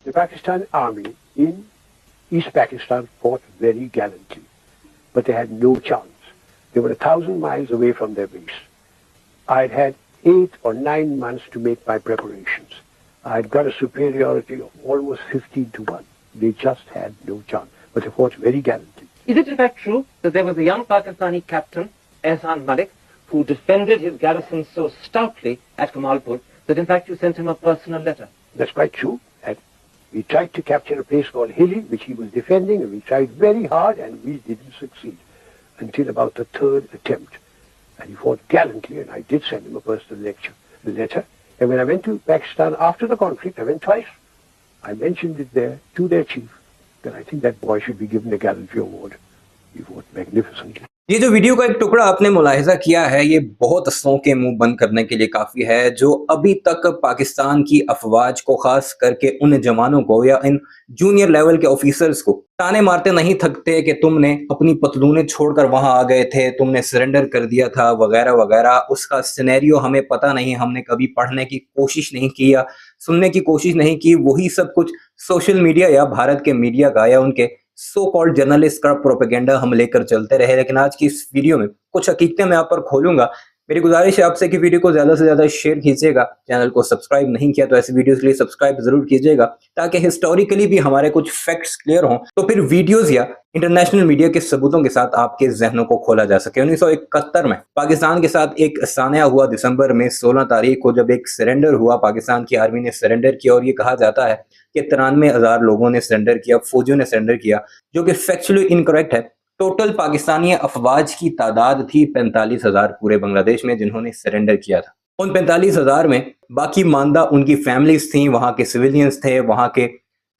The Pakistan army in East Pakistan fought very gallantly, but they had no chance. They were 1,000 miles away from their base. I'd had 8 or 9 months to make my preparations. I'd got a superiority of almost 15 to 1. They just had no chance, but they fought very gallantly. Is it in fact true that there was a young Pakistani captain, Ehsan Malik, who defended his garrison so stoutly at Kamalpur that in fact you sent him a personal letter? That's quite true. And we tried to capture a place called Hilli, which he was defending, and we tried very hard, and we didn't succeed until about the 3rd attempt. And he fought gallantly, and I did send him a personal letter. And when I went to Pakistan after the conflict, I went twice. I mentioned it there to their chief that I think that boy should be given a gallantry award. He fought magnificently. ये जो video का एक टुकड़ा आपने मुलाहिजा किया है, ये बहुत हंसों के मुंह बंद करने के लिए काफी है, जो अभी तक पाकिस्तान की अफवाज को, खास करके उन जवानों को या इन जूनियर लेवल के ऑफिसर्स को ताने मारते नहीं थकते कि तुमने अपनी पतलूनें छोड़कर वहां आ गए थे, तुमने सरेंडर कर दिया था, वगैरह वगैरह। उसका सिनेरियो हमें पता नहीं, हमने कभी पढ़ने की कोशिश नहीं की या सुनने की कोशिश नहीं की। वही सब कुछ सोशल मीडिया या भारत के मीडिया का या उनके सो कॉल्ड जर्नलिस्ट का प्रोपेगेंडा हम लेकर चलते रहे। लेकिन आज की इस वीडियो में कुछ हकीकतें मैं आप पर खोलूंगा। मेरी गुजारिश है आपसे कि वीडियो को ज्यादा से ज्यादा शेयर कीजिएगा। चैनल को सब्सक्राइब नहीं किया तो ऐसी वीडियोस के लिए सब्सक्राइब जरूर कीजिएगा, ताकि हिस्टोरिकली भी हमारे कुछ फैक्ट्स क्लियर हों, तो फिर वीडियोस या इंटरनेशनल मीडिया के सबूतों के साथ आपके जहनों को खोला जा सके। 1971 में पाकिस्तान के साथ एक सानिया हुआ दिसंबर में 16 तारीख को, जब एक सरेंडर हुआ, पाकिस्तान की आर्मी ने सरेंडर किया। और ये कहा जाता है कि 93,000 लोगों ने सरेंडर किया, फौजियों ने सरेंडर किया, जो कि फैक्चुअली इनकरेक्ट है। टोटल पाकिस्तानी अफवाज की तादाद थी 45,000 पूरे बांग्लादेश में जिन्होंने सरेंडर किया था। उन 45,000 में बाकी मानदा उनकी फैमिलीज थी, वहां के सिविलियंस थे, वहां के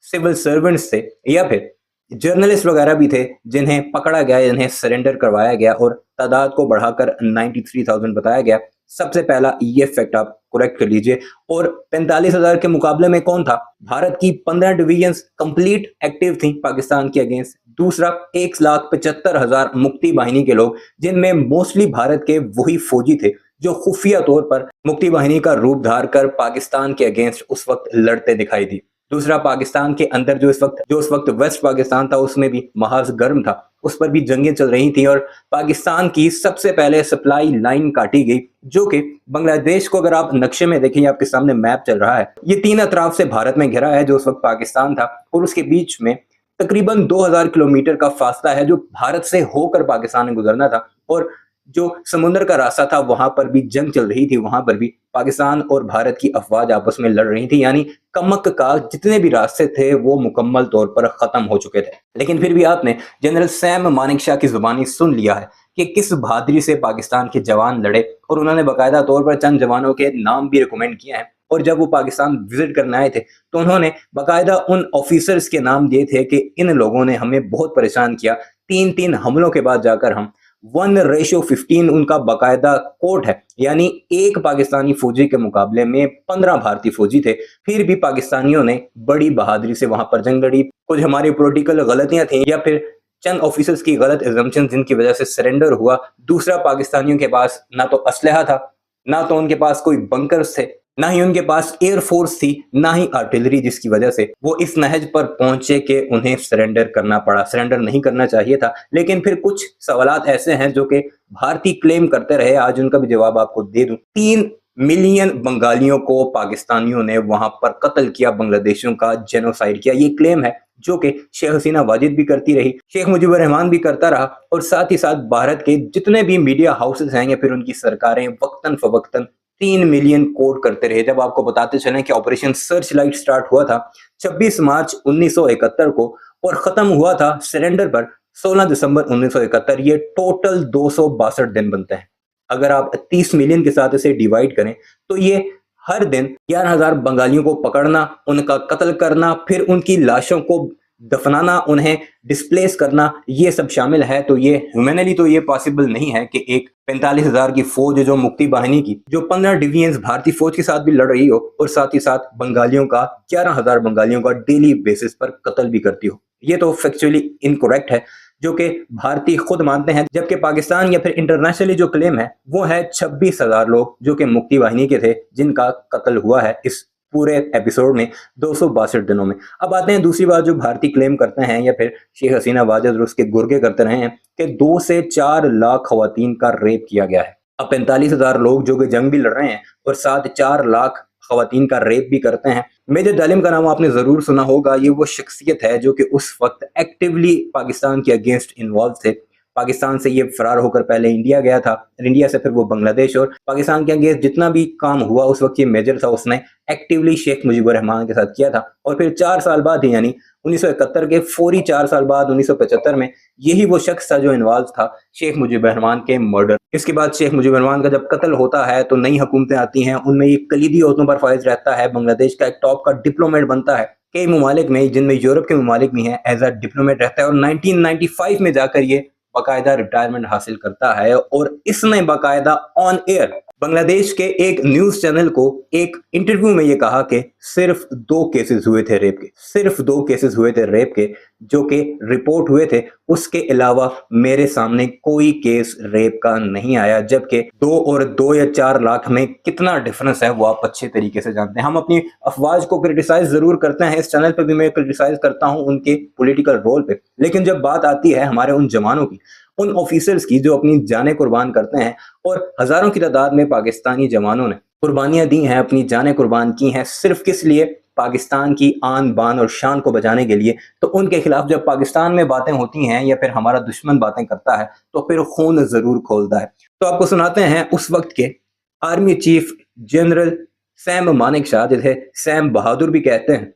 सिविल सर्वेंट्स थे, या फिर जर्नलिस्ट वगैरह भी थे जिन्हें पकड़ा गया, जिन्हें सरेंडर करवाया गया और तादाद को बढ़ाकर 93,000 बताया गया। सबसे पहला ये फैक्ट आप करेक्ट कर लीजिए। और 45,000 के मुकाबले में कौन था? भारत की 15 डिवीजन्स कंप्लीट एक्टिव थी पाकिस्तान के अगेंस्ट। दूसरा 1,75,000 मुक्ति बाहिनी के लोग, जिनमें मोस्टली भारत के वही फौजी थे जो खुफिया तौर पर मुक्ति बाहिनी का रूप धार कर पाकिस्तान के अगेंस्ट उस वक्त लड़ते दिखाई दी। दूसरा, पाकिस्तान के अंदर जो उस वक्त वेस्ट पाकिस्तान था, उसमें भी महाज गर्म था, उस पर भी जंगें चल रही थी। और पाकिस्तान की सबसे पहले सप्लाई लाइन काटी गई, जो कि बांग्लादेश को, अगर आप नक्शे में देखें, आपके सामने मैप चल रहा है, ये 3 अतराफ से भारत में घिरा है, जो उस वक्त पाकिस्तान था। और उसके बीच में तकरीबन 2000 किलोमीटर का फासला है जो भारत से होकर पाकिस्तान में गुजरना था। और जो समुद्र का रास्ता था, वहां पर भी जंग चल रही थी, वहां पर भी पाकिस्तान और भारत की अफवाज आपस में लड़ रही थी। यानी कमक का जितने भी रास्ते थे वो मुकम्मल तौर पर खत्म हो चुके थे। लेकिन फिर भी आपने जनरल सैम मानेकशॉ की जुबानी सुन लिया है कि किस बहादुरी से पाकिस्तान के जवान लड़े, और उन्होंने बाकायदा तौर पर चंद जवानों के नाम भी रिकमेंड किए हैं। और जब वो पाकिस्तान विजिट करने आए थे तो उन्होंने बाकायदा उन ऑफिसर्स के नाम दिए थे कि इन लोगों ने हमें बहुत परेशान किया। 3 हमलों के बाद जाकर हम 1:15 उनका बाकायदा कोट है, यानी एक पाकिस्तानी फौजी के मुकाबले में 15 भारतीय फौजी थे। फिर भी पाकिस्तानियों ने बड़ी बहादुरी से वहां पर जंग लड़ी। कुछ हमारी पॉलिटिकल गलतियां थी या फिर चंद ऑफिसर्स की गलत एजम्पशन जिनकी वजह से सरेंडर हुआ। दूसरा, पाकिस्तानियों के पास ना तो असलहा था, ना तो उनके पास कोई बंकर्स थे, ना ही उनके पास एयरफोर्स थी, ना ही आर्टिलरी, जिसकी वजह से वो इस नहज पर पहुंचे कि उन्हें सरेंडर करना पड़ा। सरेंडर नहीं करना चाहिए था, लेकिन फिर कुछ सवालात ऐसे हैं जो कि भारतीय क्लेम करते रहे, आज उनका भी जवाब आपको दे दूं। 3 मिलियन बंगालियों को पाकिस्तानियों ने वहां पर कत्ल किया, बांग्लादेशियों का जेनोसाइड किया। ये क्लेम है जो कि शेख हसीना वाजिद भी करती रही, शेख मुजीबुर रहमान भी करता रहा, और साथ ही साथ भारत के जितने भी मीडिया हाउसेस हैं या फिर उनकी सरकारें वक्तन फवक्तन 3 मिलियन कोट करते रहे। जब आपको बताते चलें कि ऑपरेशन सर्च लाइट स्टार्ट हुआ था 26 मार्च 1971 को और खत्म हुआ था सरेंडर पर 16 दिसंबर 1971। ये टोटल 262 दिन बनते हैं। अगर आप 30 मिलियन के साथ इसे डिवाइड करें तो ये हर दिन 11,000 बंगालियों को पकड़ना, उनका कत्ल करना, फिर उनकी लाशों को दफनाना, उन्हें डिस्प्लेस करना, ये सब शामिल है। तो ये ह्यूमनली तो ये पॉसिबल नहीं है कि एक 45,000 की फौज जो मुक्ति बाहिनी की, जो 15 डिवीजन्स भारतीय फौज के साथ भी लड़ रही हो, और साथ ही साथ बंगालियों का 11,000 बंगालियों का डेली बेसिस पर कत्ल भी करती हो। ये तो फैक्चुअली इनकरेक्ट है, जो कि भारतीय खुद मानते हैं। जबकि पाकिस्तान या फिर इंटरनेशनली जो क्लेम है वो है 26,000 लोग जो कि मुक्ति वाहिनी के थे जिनका कत्ल हुआ है इस पूरे एपिसोड में 262 दिनों में। अब आते हैं दूसरी बात जो भारतीय क्लेम करते हैं या फिर शेख हसीना वाजिद और उसके गुर्गे करते रहे हैं कि 2 से 4 लाख खवातीन का रेप किया गया है। अब 45,000 लोग जो कि जंग भी लड़ रहे हैं और साथ 4 लाख खवातीन का रेप भी करते हैं। मेजर डालिम का नाम आपने जरूर सुना होगा। ये वो शख्सियत है जो कि उस वक्त एक्टिवली पाकिस्तान के अगेंस्ट इन्वॉल्व थे। पाकिस्तान से ये फरार होकर पहले इंडिया गया था, इंडिया से फिर वो बांग्लादेश, और पाकिस्तान के अगेंस्ट जितना भी काम हुआ उस वक्त ये मेजर था, उसने एक्टिवली शेख मुजीबुर रहमान के साथ किया था। और फिर 4 साल बाद ही यानी 1971 के फौरी 4 साल बाद 1975 में यही वो शख्स था जो इन्वॉल्व था शेख मुजीबुर रहमान के मर्डर। इसके बाद शेख मुजीबुर रहमान का जब कत्ल होता है तो नई हुकूमतें आती हैं, उनमें ये कलीदी ओहदों पर फायज रहता है, बांग्लादेश का एक टॉप का डिप्लोमेट बनता है, कई ममालिक में जिनमें यूरोप के ममालिक भी हैं एज अ डिप्लोमेट रहता है, और 1995 में जाकर ये बाकायदा रिटायरमेंट हासिल करता है। और इसने बाकायदा ऑन एयर बांग्लादेश के एक न्यूज चैनल को एक इंटरव्यू में ये कहा कि सिर्फ 2 केसेस हुए थे रेप के, सिर्फ 2 केसेस हुए थे रेप के जो कि रिपोर्ट हुए थे, उसके अलावा मेरे सामने कोई केस रेप का नहीं आया। जबकि 2 या 4 लाख में कितना डिफरेंस है वो आप अच्छे तरीके से जानते हैं। हम अपनी अफवाज को क्रिटिसाइज जरूर करते हैं, इस चैनल पर भी मैं क्रिटिसाइज करता हूं उनके पॉलिटिकल रोल पे, लेकिन जब बात आती है हमारे उन जवानों की, उन ऑफिसर्स की जो अपनी जानें कुर्बान करते हैं, और हजारों की तादाद में पाकिस्तानी जवानों ने कुर्बानियां दी हैं, अपनी जानें कुर्बान की हैं, सिर्फ किस लिए? पाकिस्तान की आन बान और शान को बचाने के लिए। तो उनके खिलाफ जब पाकिस्तान में बातें होती हैं या फिर हमारा दुश्मन बातें करता है तो फिर खून जरूर खोलता है। तो आपको सुनाते हैं उस वक्त के army chief general Sam Manekshaw, जिसे सैम बहादुर भी कहते हैं,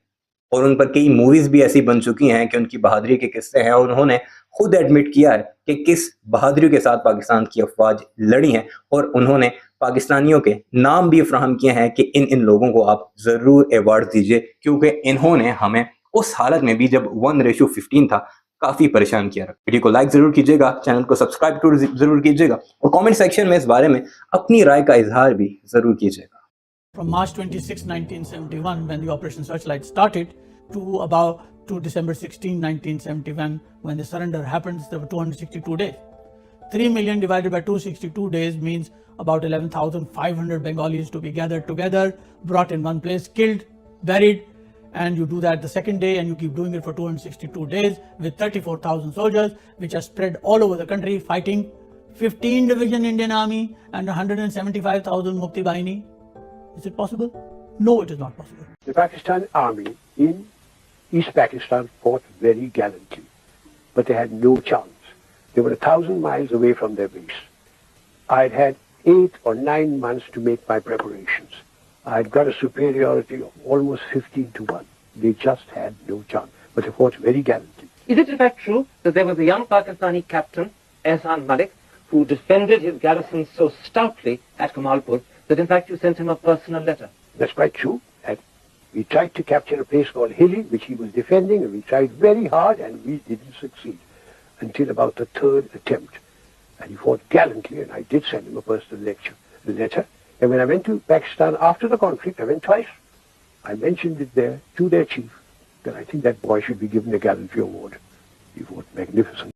और उन पर कई मूवीज भी ऐसी बन चुकी हैं कि उनकी बहादुरी के किस्से हैं, और उन्होंने खुद एडमिट किया है कि किस बहादुरी के साथ पाकिस्तान की अफवाज लड़ी हैं, और उन्होंने पाकिस्तानियों के नाम भी फराहम किए हैं कि इन लोगों को आप जरूर अवार्ड दीजिए, क्योंकि इन्होंने हमें उस हालत में भी जब 1:15 था काफी परेशान किया। वीडियो को लाइक जरूर कीजिएगा, चैनल को सब्सक्राइब जरूर कीजिएगा, और कमेंट सेक्शन में इस बारे में अपनी राय का इजहार भी जरूर कीजिएगा। From March 26, 1971, when the Operation Searchlight started, to December 16, 1971, when the surrender happens, there were 262 days. 3 million divided by 262 days means about 11,500 Bengalis to be gathered together, brought in one place, killed, buried, and you do that the second day, and you keep doing it for 262 days with 34,000 soldiers, which are spread all over the country, fighting 15 Division Indian Army and 175,000 Mukti Bahini. Is it possible? No, it is not possible. The Pakistan army in East Pakistan fought very gallantly, but they had no chance. They were 1,000 miles away from their base. I had had 8 or 9 months to make my preparations. I had got a superiority of almost 15 to 1. They just had no chance, but they fought very gallantly. Is it in fact true that there was a young Pakistani captain, Ehsan Malik, who defended his garrison so stoutly at Kamalpur that in fact you sent him a personal letter? That's quite true. And we tried to capture a place called Hilly, which he was defending, and we tried very hard, and we didn't succeed until about the 3rd attempt. And he fought gallantly, and I did send him a personal letter. And when I went to Pakistan after the conflict, I went twice. I mentioned it there to their chief that I think that boy should be given a gallantry award. He fought magnificent.